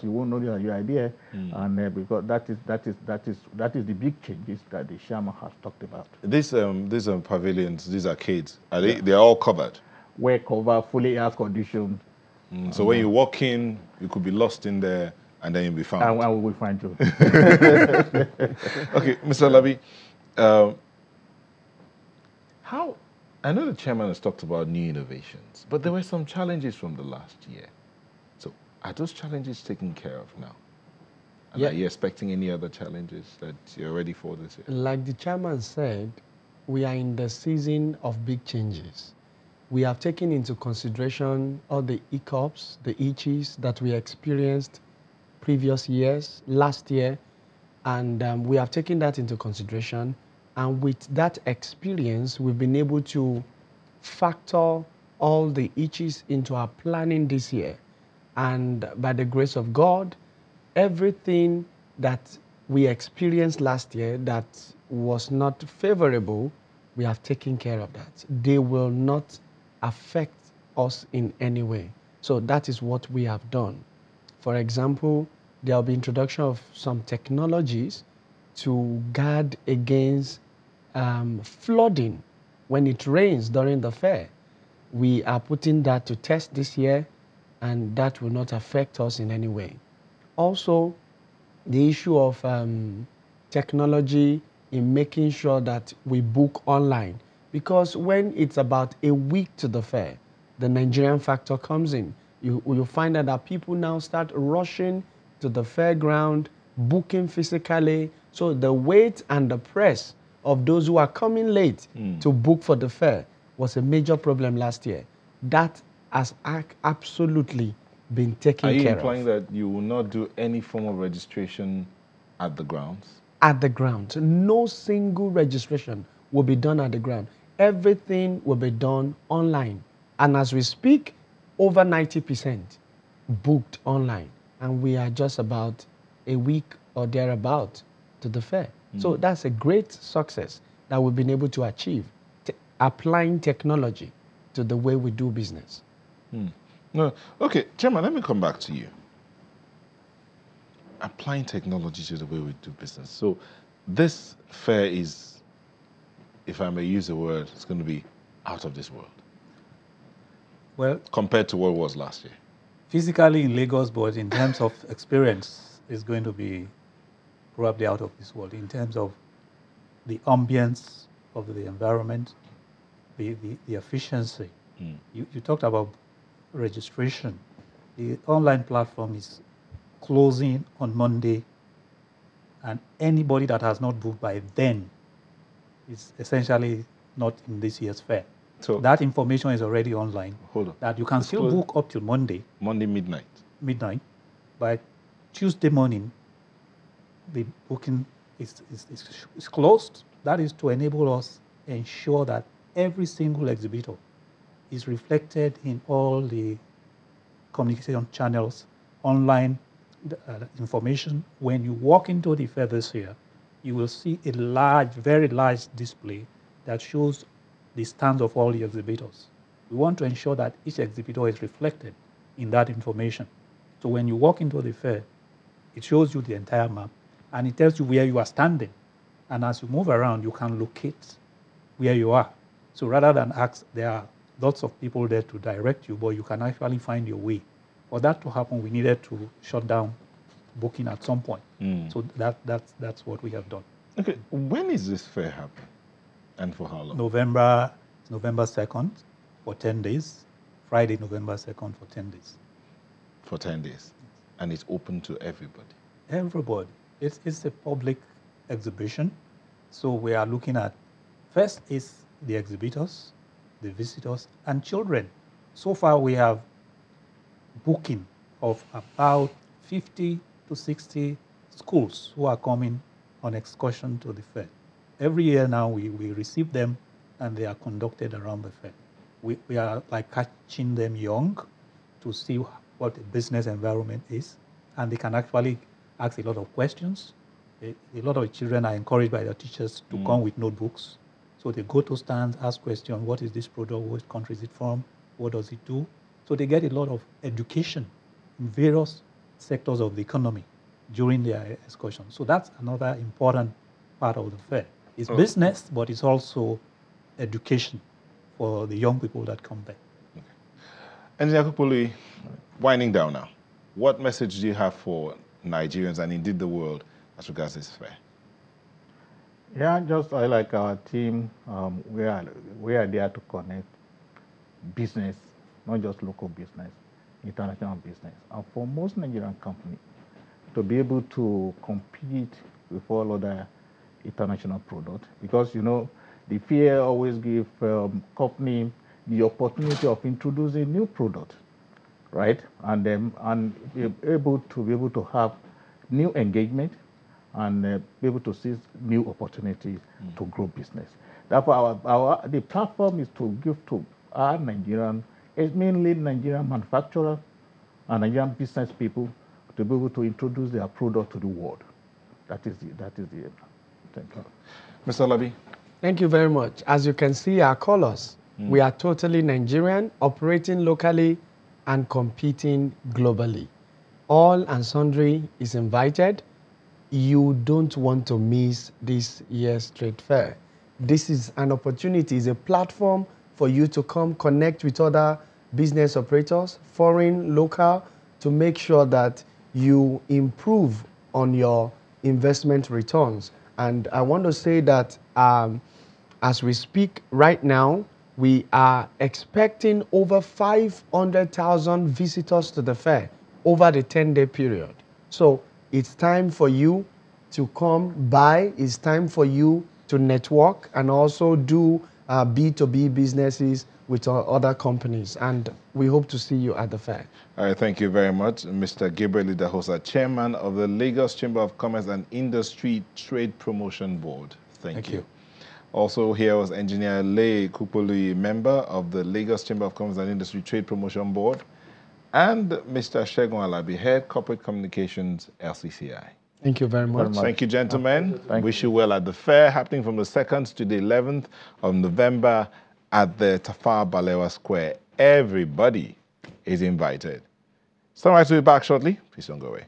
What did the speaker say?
you won't know that you're there, and because that is the big changes that the chairman has talked about. These pavilions, these arcades, are they? Yeah. They're all covered. Well covered, fully air conditioned. So when you walk in, you could be lost in there, and then you'll be found. And we will find you. Okay, Mr. Labi, um, how? I know the chairman has talked about new innovations, but there were some challenges from the last year. So are those challenges taken care of now? And Yeah. are you expecting any other challenges that you're ready for this year? Like the chairman said, we are in the season of big changes. We have taken into consideration all the hiccups, the itches that we experienced previous years, last year, and we have taken that into consideration. And with that experience, we've been able to factor all the itches into our planning this year. And by the grace of God, everything that we experienced last year that was not favorable, we have taken care of that. They will not affect us in any way. So that is what we have done. For example, there will be introduction of some technologies to guard against flooding when it rains during the fair. We are putting that to test this year, and that will not affect us in any way. Also, the issue of technology in making sure that we book online. Because when it's about a week to the fair, the Nigerian factor comes in. You find out that people now start rushing to the fairground, booking physically. So the wait and the press of those who are coming late to book for the fair was a major problem last year. That has absolutely been taken Are you care implying of. that you will not do any form of registration at the grounds? At the ground. No single registration will be done at the ground. Everything will be done online. And as we speak, over 90% booked online. And we are just about a week or thereabout to the fair. So that's a great success that we've been able to achieve, applying technology to the way we do business. No. Okay, Chairman, let me come back to you. Applying technology to the way we do business. So this fair is, if I may use the word, it's going to be out of this world. Well, compared to what it was last year. Physically in Lagos, but in terms of experience, it's going to be probably out of this world in terms of the ambience of the environment, the efficiency. You talked about registration. The online platform is closing on Monday, and anybody that has not booked by then is essentially not in this year's fair. So that information is already online. Hold on. That you can still book up till Monday. Monday midnight. By Tuesday morning, the booking is closed. That is to enable us ensure that every single exhibitor is reflected in all the communication channels, online information. When you walk into the fair this year, you will see a large, very large display that shows the stands of all the exhibitors. We want to ensure that each exhibitor is reflected in that information. So when you walk into the fair, it shows you the entire map, and it tells you where you are standing. And as you move around, you can locate where you are. So rather than ask, there are lots of people there to direct you, but you can actually find your way. For that to happen, we needed to shut down booking at some point. So that's what we have done. Okay, when is this fair happening, and for how long? November 2nd for 10 days. Friday, November 2nd for 10 days. For 10 days, and it's open to everybody. Everybody. It's a public exhibition, so we are looking at first is the exhibitors, the visitors, and children. So far, we have booking of about 50 to 60 schools who are coming on excursion to the fair. Every year now, we receive them, and they are conducted around the fair. We are like catching them young to see what the business environment is, and they can actually ask a lot of questions. A lot of children are encouraged by their teachers to come with notebooks. So they go to stands, ask questions, what is this product, what country is it from, what does it do? So they get a lot of education in various sectors of the economy during their excursion. So that's another important part of the fair. It's business, but it's also education for the young people that come there. Engineer Kupuli, winding down now, what message do you have for Nigerians and indeed the world as regards this fair? Yeah, just I like our team. We are there to connect business, not just local business, international business. And for most Nigerian companies to be able to compete with all other international products, because, you know, the fair always give company the opportunity of introducing new product, right? And be able to have new engagement and be able to seize new opportunities to grow business. Therefore, the platform is to give to our Nigerian, it's mainly Nigerian manufacturers and Nigerian business people to be able to introduce their product to the world. That is the aim. Thank you. Mr. Labi. Thank you very much. As you can see our colors, we are totally Nigerian, operating locally and competing globally. All and sundry is invited. You don't want to miss this year's trade fair. This is an opportunity, it's a platform for you to come connect with other business operators, foreign, local, to make sure that you improve on your investment returns. And I want to say that as we speak right now, we are expecting over 500,000 visitors to the fair over the 10-day period. So it's time for you to come by. It's time for you to network and also do B2B businesses with other companies. And we hope to see you at the fair. All right, thank you very much, Mr. Gabriel Idahosa, Chairman of the Lagos Chamber of Commerce and Industry Trade Promotion Board. Thank you. Also here was Engineer Lay Kupuli, member of the Lagos Chamber of Commerce and Industry Trade Promotion Board, and Mr. Segun Alabi, Head Corporate Communications, LCCI. Thank you very much. Thank you, gentlemen. Wish you well at the fair, happening from the 2nd to the 11th of November at the Tafawa Balewa Square. Everybody is invited. Sunrise will be back shortly. Please don't go away.